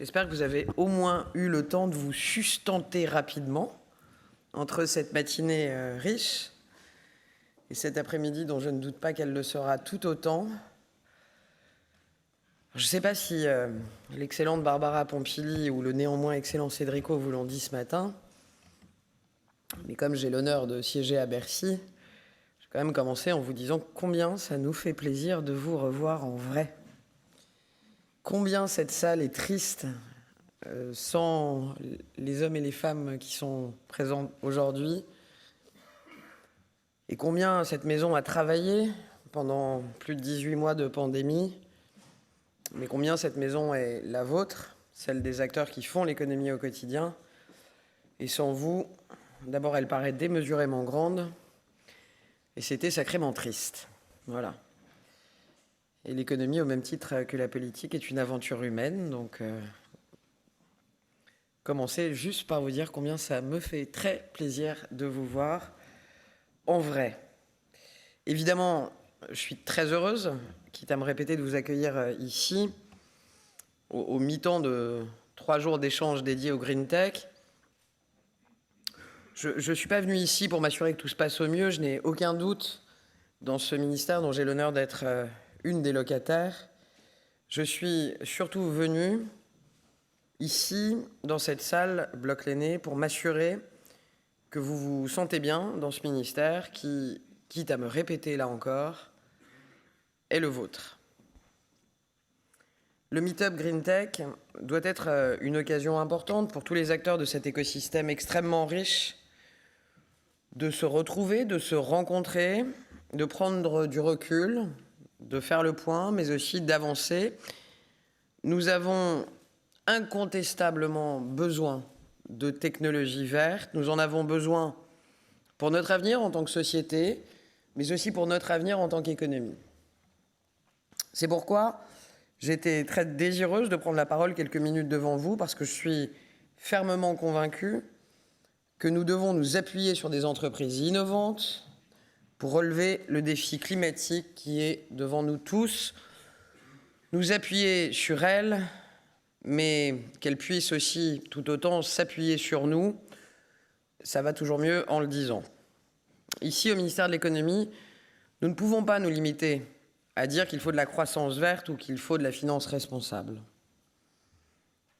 J'espère que vous avez au moins eu le temps de vous sustenter rapidement entre cette matinée riche et cet après-midi dont je ne doute pas qu'elle le sera tout autant. Je ne sais pas si l'excellente Barbara Pompili ou le néanmoins excellent Cédrico vous l'ont dit ce matin, mais comme j'ai l'honneur de siéger à Bercy, je vais quand même commencer en vous disant combien ça nous fait plaisir de vous revoir en vrai. Combien cette salle est triste sans les hommes et les femmes qui sont présents aujourd'hui. Et combien cette maison a travaillé pendant plus de 18 mois de pandémie. Mais combien cette maison est la vôtre, celle des acteurs qui font l'économie au quotidien. Et sans vous, d'abord elle paraît démesurément grande. Et c'était sacrément triste. Voilà. Et l'économie, au même titre que la politique, est une aventure humaine. Donc, commencer juste par vous dire combien ça me fait très plaisir de vous voir en vrai. Évidemment, je suis très heureuse, quitte à me répéter, de vous accueillir ici, au mi-temps de 3 jours d'échanges dédiés au Green Tech. Je ne suis pas venu ici pour m'assurer que tout se passe au mieux. Je n'ai aucun doute dans ce ministère dont j'ai l'honneur d'être une des locataires. Je suis surtout venu ici, dans cette salle, Bloc Lenné, pour m'assurer que vous vous sentez bien dans ce ministère qui, quitte à me répéter là encore, est le vôtre. Le Meetup Green Tech doit être une occasion importante pour tous les acteurs de cet écosystème extrêmement riche de se retrouver, de se rencontrer, de prendre du recul, de faire le point, mais aussi d'avancer. Nous avons incontestablement besoin de technologies vertes. Nous en avons besoin pour notre avenir en tant que société, mais aussi pour notre avenir en tant qu'économie. C'est pourquoi j'étais très désireuse de prendre la parole quelques minutes devant vous, parce que je suis fermement convaincue que nous devons nous appuyer sur des entreprises innovantes pour relever le défi climatique qui est devant nous tous, nous appuyer sur elles, mais qu'elles puissent aussi tout autant s'appuyer sur nous. Ça va toujours mieux en le disant. Ici, au ministère de l'économie, nous ne pouvons pas nous limiter à dire qu'il faut de la croissance verte ou qu'il faut de la finance responsable.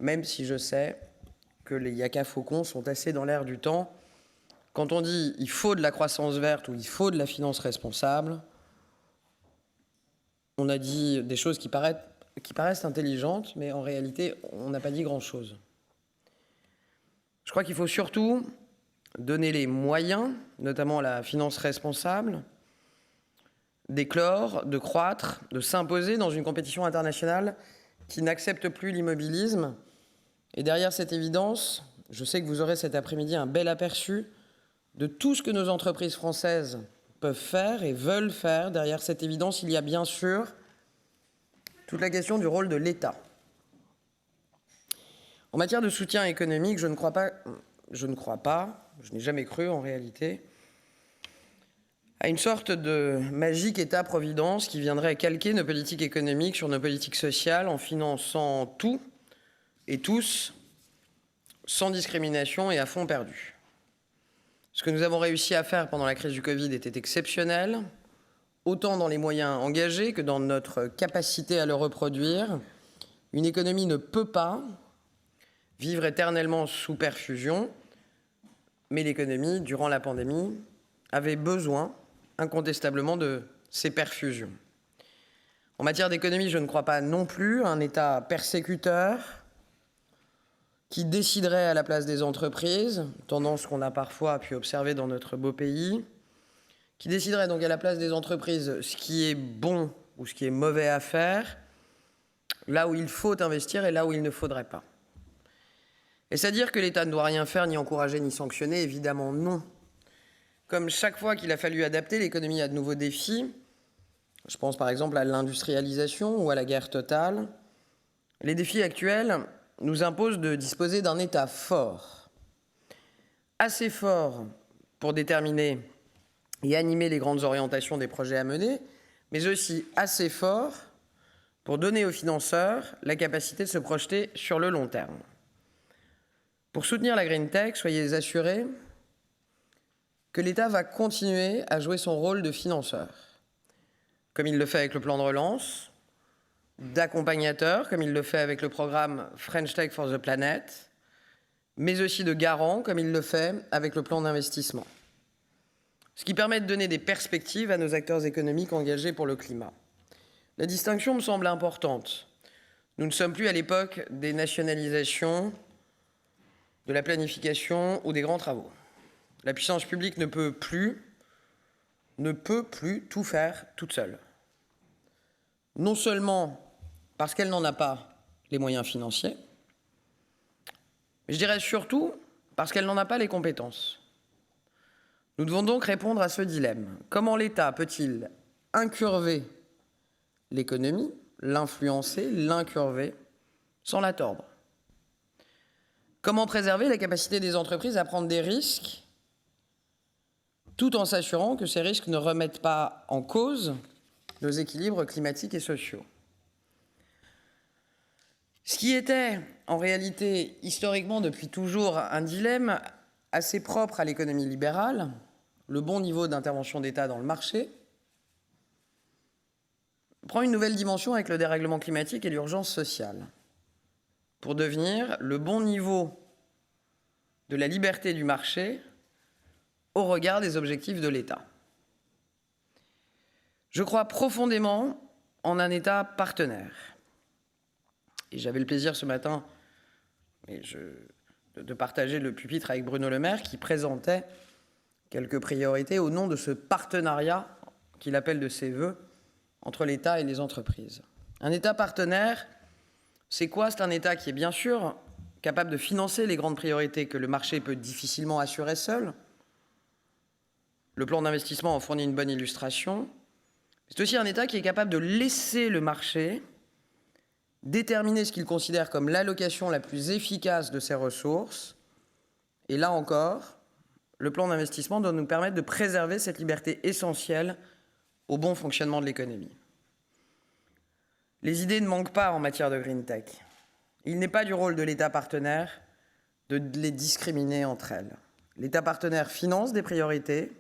Même si je sais que les yaka faucons sont assez dans l'air du temps. Quand on dit il faut de la croissance verte ou il faut de la finance responsable, on a dit des choses qui paraissent intelligentes, mais en réalité, on n'a pas dit grand-chose. Je crois qu'il faut surtout donner les moyens, notamment la finance responsable, d'éclore, de croître, de s'imposer dans une compétition internationale qui n'accepte plus l'immobilisme. Et derrière cette évidence, je sais que vous aurez cet après-midi un bel aperçu de tout ce que nos entreprises françaises peuvent faire et veulent faire. Derrière cette évidence, il y a bien sûr toute la question du rôle de l'État. En matière de soutien économique, je n'ai jamais cru en réalité, à une sorte de magique État-providence qui viendrait calquer nos politiques économiques sur nos politiques sociales en finançant tout et tous, sans discrimination et à fond perdu. Ce que nous avons réussi à faire pendant la crise du Covid était exceptionnel, autant dans les moyens engagés que dans notre capacité à le reproduire. Une économie ne peut pas vivre éternellement sous perfusion, mais l'économie, durant la pandémie, avait besoin incontestablement de ces perfusions. En matière d'économie, je ne crois pas non plus à un État persécuteur qui déciderait à la place des entreprises, tendance qu'on a parfois pu observer dans notre beau pays, qui déciderait donc à la place des entreprises ce qui est bon ou ce qui est mauvais à faire, là où il faut investir et là où il ne faudrait pas. Et c'est-à-dire que l'État ne doit rien faire, ni encourager, ni sanctionner, évidemment non. Comme chaque fois qu'il a fallu adapter l'économie à de nouveaux défis, je pense par exemple à l'industrialisation ou à la guerre totale, les défis actuels nous imposent de disposer d'un État fort, assez fort pour déterminer et animer les grandes orientations des projets à mener, mais aussi assez fort pour donner aux financeurs la capacité de se projeter sur le long terme. Pour soutenir la Green Tech, soyez assurés que l'État va continuer à jouer son rôle de financeur, comme il le fait avec le plan de relance, d'accompagnateur, comme il le fait avec le programme French Tech for the Planet, mais aussi de garant, comme il le fait avec le plan d'investissement. Ce qui permet de donner des perspectives à nos acteurs économiques engagés pour le climat. La distinction me semble importante. Nous ne sommes plus à l'époque des nationalisations, de la planification ou des grands travaux. La puissance publique ne peut plus tout faire toute seule. Non seulement parce qu'elle n'en a pas les moyens financiers, mais je dirais surtout parce qu'elle n'en a pas les compétences. Nous devons donc répondre à ce dilemme. Comment l'État peut-il incurver l'économie, l'influencer, l'incurver, sans la tordre? Comment préserver la capacité des entreprises à prendre des risques, tout en s'assurant que ces risques ne remettent pas en cause nos équilibres climatiques et sociaux? Ce qui était, en réalité, historiquement depuis toujours un dilemme assez propre à l'économie libérale, le bon niveau d'intervention d'État dans le marché, prend une nouvelle dimension avec le dérèglement climatique et l'urgence sociale, pour devenir le bon niveau de la liberté du marché au regard des objectifs de l'État. Je crois profondément en un État partenaire. Et j'avais le plaisir ce matin de partager le pupitre avec Bruno Le Maire, qui présentait quelques priorités au nom de ce partenariat qu'il appelle de ses vœux entre l'État et les entreprises. Un État partenaire, c'est quoi? C'est un État qui est bien sûr capable de financer les grandes priorités que le marché peut difficilement assurer seul. Le plan d'investissement en fournit une bonne illustration. C'est aussi un État qui est capable de laisser le marché déterminer ce qu'il considère comme l'allocation la plus efficace de ses ressources. Et là encore, le plan d'investissement doit nous permettre de préserver cette liberté essentielle au bon fonctionnement de l'économie. Les idées ne manquent pas en matière de Green Tech. Il n'est pas du rôle de l'État partenaire de les discriminer entre elles. L'État partenaire finance des priorités,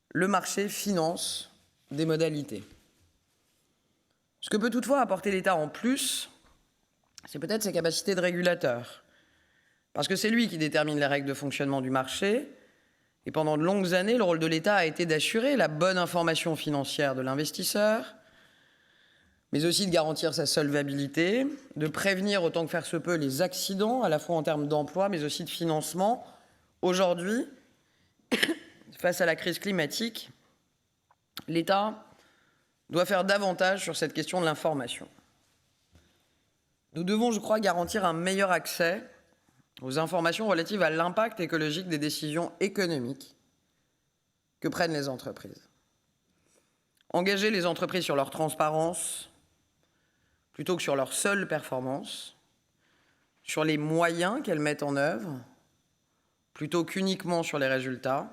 le marché finance des modalités. Ce que peut toutefois apporter l'État en plus, c'est peut-être ses capacités de régulateur. Parce que c'est lui qui détermine les règles de fonctionnement du marché. Et pendant de longues années, le rôle de l'État a été d'assurer la bonne information financière de l'investisseur, mais aussi de garantir sa solvabilité, de prévenir autant que faire se peut les accidents, à la fois en termes d'emploi, mais aussi de financement. Aujourd'hui, face à la crise climatique, l'État doit faire davantage sur cette question de l'information. Nous devons, je crois, garantir un meilleur accès aux informations relatives à l'impact écologique des décisions économiques que prennent les entreprises. Engager les entreprises sur leur transparence plutôt que sur leur seule performance, sur les moyens qu'elles mettent en œuvre plutôt qu'uniquement sur les résultats.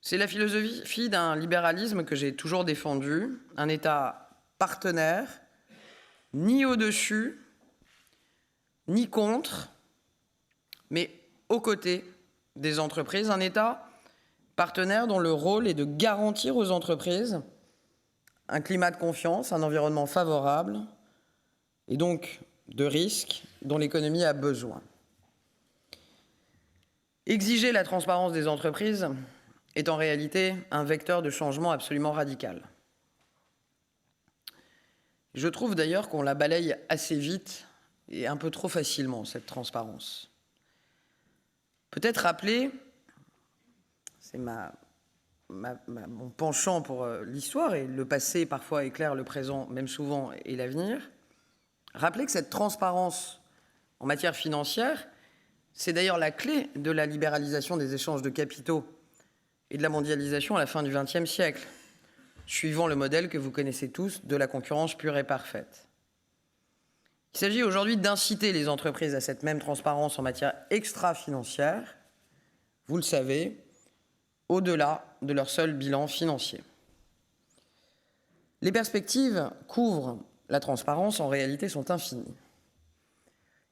C'est la philosophie d'un libéralisme que j'ai toujours défendu, un État partenaire, ni au-dessus, ni contre, mais aux côtés des entreprises, un État partenaire dont le rôle est de garantir aux entreprises un climat de confiance, un environnement favorable et donc de risques dont l'économie a besoin. Exiger la transparence des entreprises est en réalité un vecteur de changement absolument radical. Je trouve d'ailleurs qu'on la balaye assez vite et un peu trop facilement, cette transparence. Peut-être rappeler, c'est mon penchant pour l'histoire, et le passé parfois éclaire le présent, même souvent, et l'avenir, rappeler que cette transparence en matière financière, c'est d'ailleurs la clé de la libéralisation des échanges de capitaux et de la mondialisation à la fin du XXe siècle, suivant le modèle que vous connaissez tous de la concurrence pure et parfaite. Il s'agit aujourd'hui d'inciter les entreprises à cette même transparence en matière extra-financière, vous le savez, au-delà de leur seul bilan financier. Les perspectives couvrent la transparence, en réalité, sont infinies.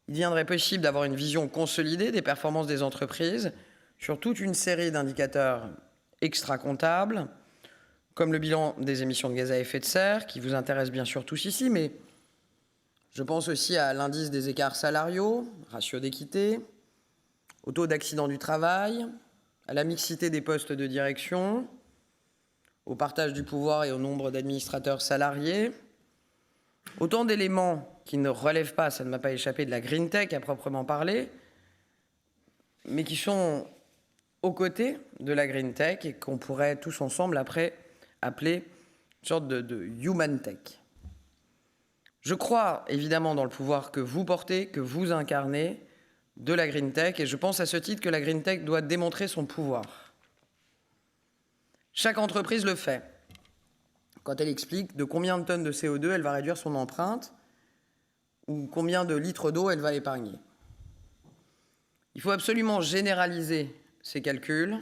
Il deviendrait possible d'avoir une vision consolidée des performances des entreprises sur toute une série d'indicateurs extra-comptables, comme le bilan des émissions de gaz à effet de serre, qui vous intéresse bien sûr tous ici, mais je pense aussi à l'indice des écarts salariaux, ratio d'équité, au taux d'accident du travail, à la mixité des postes de direction, au partage du pouvoir et au nombre d'administrateurs salariés. Autant d'éléments qui ne relèvent pas, ça ne m'a pas échappé, de la green tech à proprement parler, mais qui sont aux côtés de la green tech et qu'on pourrait tous ensemble après appeler une sorte de human tech. Je crois évidemment dans le pouvoir que vous portez, que vous incarnez de la green tech, et je pense à ce titre que la green tech doit démontrer son pouvoir. Chaque entreprise le fait quand elle explique de combien de tonnes de CO2 elle va réduire son empreinte ou combien de litres d'eau elle va épargner. Il faut absolument généraliser ces calculs,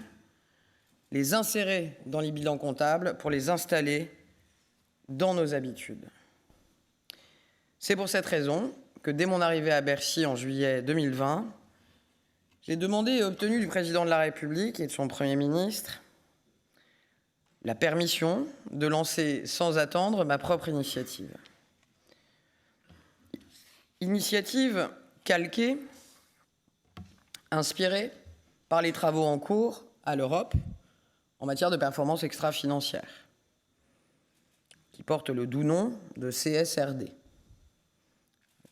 les insérer dans les bilans comptables pour les installer dans nos habitudes. C'est pour cette raison que dès mon arrivée à Bercy en juillet 2020, j'ai demandé et obtenu du président de la République et de son Premier ministre la permission de lancer sans attendre ma propre initiative. Initiative calquée, inspirée par les travaux en cours à l'Europe en matière de performance extra-financière, qui porte le doux nom de CSRD,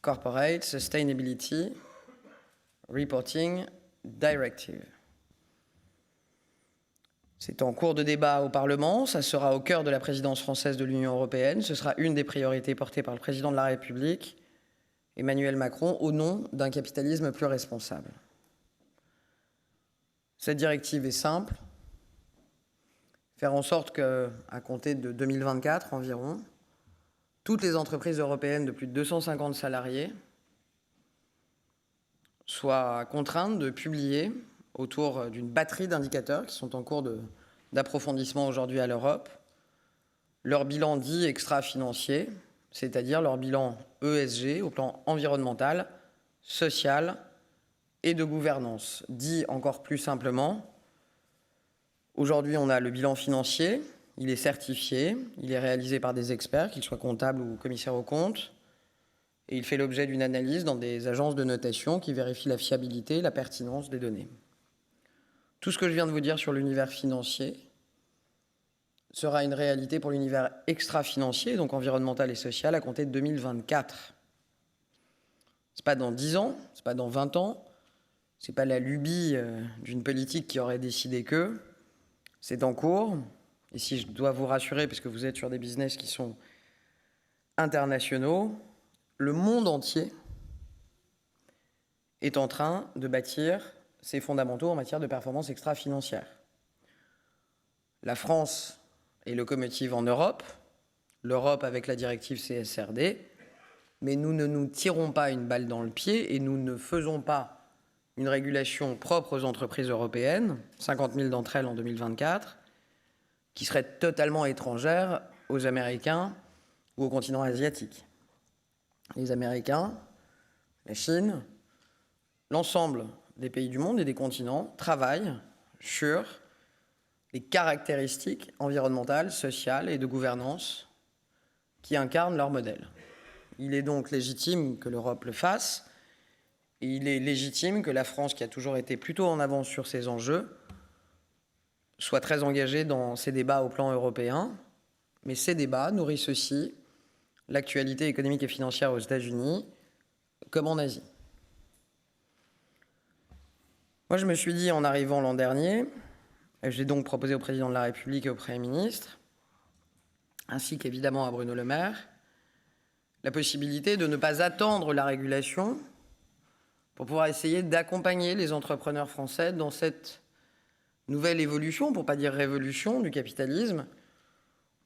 Corporate Sustainability Reporting Directive. C'est en cours de débat au Parlement, ça sera au cœur de la présidence française de l'Union européenne, ce sera une des priorités portées par le président de la République, Emmanuel Macron, au nom d'un capitalisme plus responsable. Cette directive est simple, faire en sorte qu'à compter de 2024 environ, toutes les entreprises européennes de plus de 250 salariés soient contraintes de publier autour d'une batterie d'indicateurs qui sont en cours d'approfondissement aujourd'hui à l'Europe, leur bilan dit extra-financier, c'est-à-dire leur bilan ESG au plan environnemental, social et de gouvernance. Dit encore plus simplement, aujourd'hui on a le bilan financier, il est certifié, il est réalisé par des experts, qu'ils soient comptables ou commissaires aux comptes, et il fait l'objet d'une analyse dans des agences de notation qui vérifient la fiabilité et la pertinence des données. Tout ce que je viens de vous dire sur l'univers financier sera une réalité pour l'univers extra-financier, donc environnemental et social, à compter de 2024. Ce n'est pas dans 10 ans, ce n'est pas dans 20 ans, ce n'est pas la lubie d'une politique qui aurait décidé que, c'est en cours. Et si je dois vous rassurer, puisque vous êtes sur des business qui sont internationaux, le monde entier est en train de bâtir ses fondamentaux en matière de performance extra-financière. La France est locomotive en Europe, l'Europe avec la directive CSRD, mais nous ne nous tirons pas une balle dans le pied et nous ne faisons pas une régulation propre aux entreprises européennes, 50 000 d'entre elles en 2024, qui serait totalement étrangère aux Américains ou au continent asiatique. Les Américains, la Chine, l'ensemble des pays du monde et des continents travaillent sur les caractéristiques environnementales, sociales et de gouvernance qui incarnent leur modèle. Il est donc légitime que l'Europe le fasse, et il est légitime que la France, qui a toujours été plutôt en avance sur ces enjeux, soit très engagée dans ces débats au plan européen. Mais ces débats nourrissent aussi l'actualité économique et financière aux États-Unis, comme en Asie. Moi, je me suis dit, en arrivant l'an dernier, j'ai donc proposé au président de la République et au Premier ministre, ainsi qu'évidemment à Bruno Le Maire, la possibilité de ne pas attendre la régulation pour pouvoir essayer d'accompagner les entrepreneurs français dans cette nouvelle évolution, pour ne pas dire révolution, du capitalisme,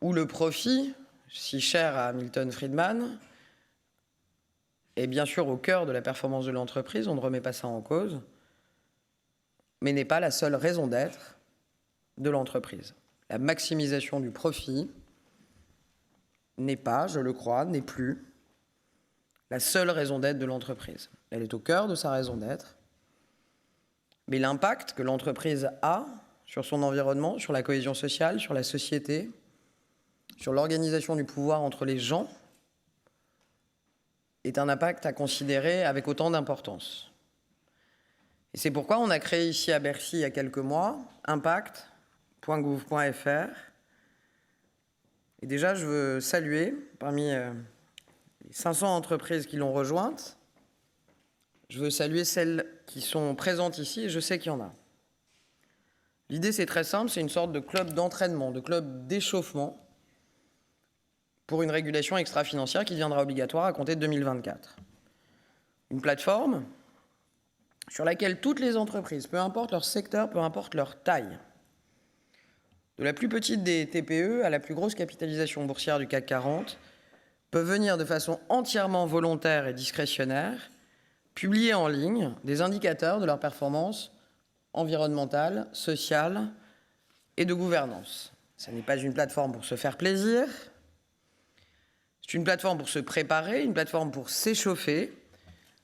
où le profit, si cher à Milton Friedman, est bien sûr au cœur de la performance de l'entreprise, on ne remet pas ça en cause, mais n'est pas la seule raison d'être de l'entreprise. La maximisation du profit n'est pas, je le crois, n'est plus la seule raison d'être de l'entreprise. Elle est au cœur de sa raison d'être. Mais l'impact que l'entreprise a sur son environnement, sur la cohésion sociale, sur la société, sur l'organisation du pouvoir entre les gens, est un impact à considérer avec autant d'importance. Et c'est pourquoi on a créé ici à Bercy il y a quelques mois impact.gouv.fr. Et déjà, je veux saluer, parmi les 500 entreprises qui l'ont rejointe, je veux saluer celles qui sont présentes ici, et je sais qu'il y en a. L'idée, c'est très simple, c'est une sorte de club d'entraînement, de club d'échauffement pour une régulation extra-financière qui deviendra obligatoire à compter de 2024. Une plateforme sur laquelle toutes les entreprises, peu importe leur secteur, peu importe leur taille, de la plus petite des TPE à la plus grosse capitalisation boursière du CAC 40, peuvent venir de façon entièrement volontaire et discrétionnaire publier en ligne des indicateurs de leur performance environnementale, sociale et de gouvernance. Ce n'est pas une plateforme pour se faire plaisir, c'est une plateforme pour se préparer, une plateforme pour s'échauffer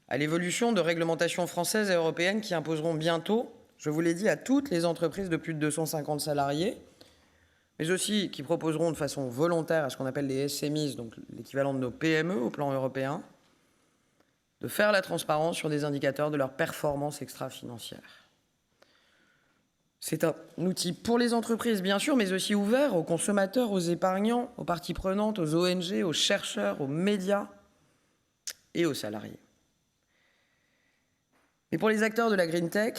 à l'évolution de réglementations françaises et européennes qui imposeront bientôt, je vous l'ai dit, à toutes les entreprises de plus de 250 salariés, mais aussi qui proposeront de façon volontaire à ce qu'on appelle les SMIs, donc l'équivalent de nos PME au plan européen, de faire la transparence sur des indicateurs de leur performance extra-financière. C'est un outil pour les entreprises, bien sûr, mais aussi ouvert aux consommateurs, aux épargnants, aux parties prenantes, aux ONG, aux chercheurs, aux médias et aux salariés. Mais pour les acteurs de la Green Tech,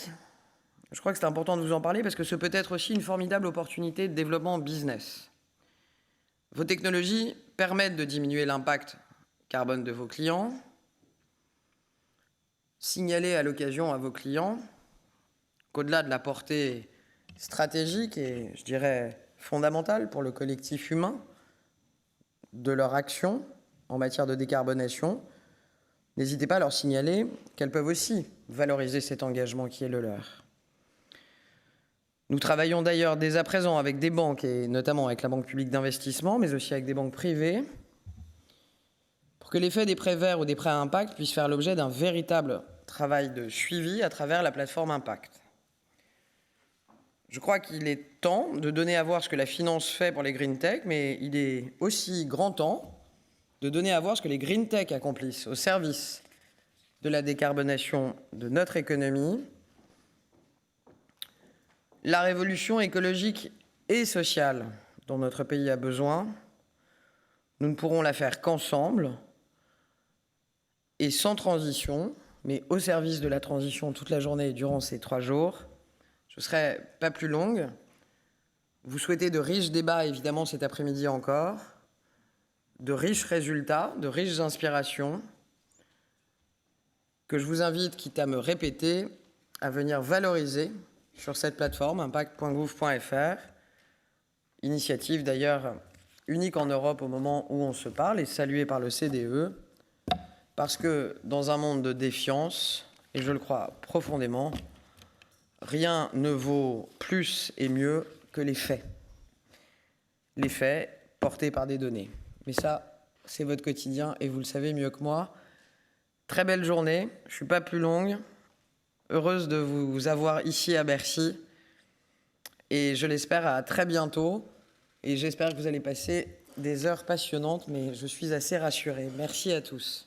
je crois que c'est important de vous en parler parce que ce peut être aussi une formidable opportunité de développement business. Vos technologies permettent de diminuer l'impact carbone de vos clients, signaler à l'occasion à vos clients qu'au-delà de la portée stratégique et, je dirais, fondamentale pour le collectif humain de leur action en matière de décarbonation, n'hésitez pas à leur signaler qu'elles peuvent aussi valoriser cet engagement qui est le leur. Nous travaillons d'ailleurs dès à présent avec des banques, et notamment avec la Banque publique d'investissement, mais aussi avec des banques privées, pour que l'effet des prêts verts ou des prêts à impact puisse faire l'objet d'un véritable travail de suivi à travers la plateforme Impact. Je crois qu'il est temps de donner à voir ce que la finance fait pour les green tech, mais il est aussi grand temps de donner à voir ce que les green tech accomplissent au service de la décarbonation de notre économie. La révolution écologique et sociale dont notre pays a besoin, nous ne pourrons la faire qu'ensemble et sans transition, mais au service de la transition toute la journée et durant ces 3 jours. Je ne serai pas plus longue. Vous souhaitez de riches débats, évidemment, cet après-midi encore, de riches résultats, de riches inspirations, que je vous invite, quitte à me répéter, à venir valoriser sur cette plateforme, impact.gouv.fr, initiative d'ailleurs unique en Europe au moment où on se parle et saluée par le CDE, parce que dans un monde de défiance, et je le crois profondément, rien ne vaut plus et mieux que les faits. Les faits portés par des données. Mais ça, c'est votre quotidien et vous le savez mieux que moi. Très belle journée, je ne suis pas plus longue. Heureuse de vous avoir ici à Bercy. Et je l'espère à très bientôt. Et j'espère que vous allez passer des heures passionnantes, mais je suis assez rassurée. Merci à tous.